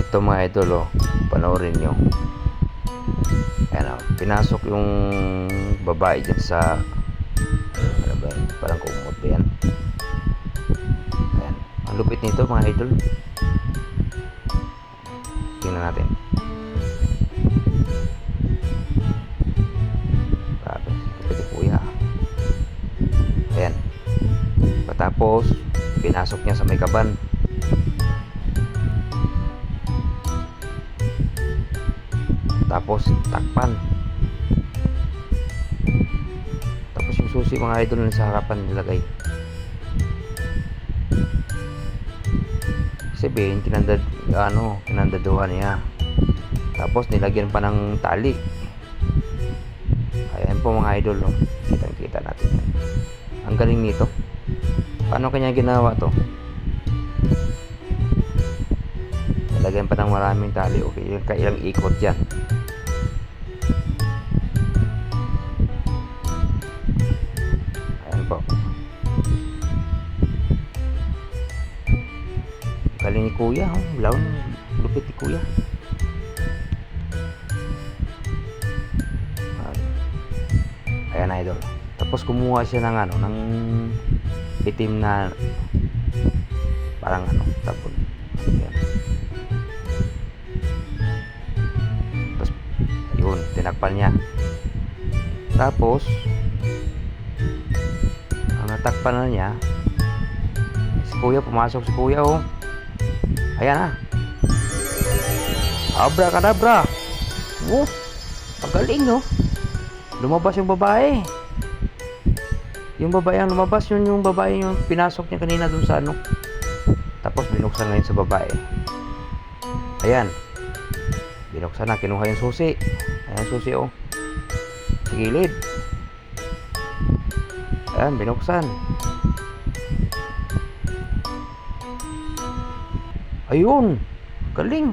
Ito mga idol, oh, panoorin nyo. Ayan, oh, pinasok yung babae dyan sa, ano ba yun, parang kumot ba yan. Ayan, ang lupit nito mga idol. Tingnan natin. Grabe, lupit yung kuya. Ayan, patapos pinasok niya sa may kaban. Tapos takpan. Tapos yung susi mga idol sa harapan nilagay. Sabihin kinandaduhan niya. Tapos nilagyan pa ng tali. Ayan po mga idol, no? Kitang kita natin yan. Ang galing nito. Paano kanya ginawa to? Nilagyan pa ng maraming tali. Okay, kailang ikot yan. Po. Galing ni kuya, oh. Laon, lupit ni kuya. Ayan idol. Tapos kumuha siya ng ng itim na parang tapon. Ayan. Tapos yun, tinakpan niya. Tapos natakpan na niya si kuya, pumasok si kuya, oh. Ayan na, abracadabra. Oh, magaling, no? Lumabas yung babae. Yung babae ang lumabas, yun yung babae yung pinasok niya kanina dun sa Tapos binuksan ngayon sa babae. Ayan, binuksan na, kinuha yung susi. Ayan susi, oh, sa gilid. Ayan, binuksan. Ayun, galing.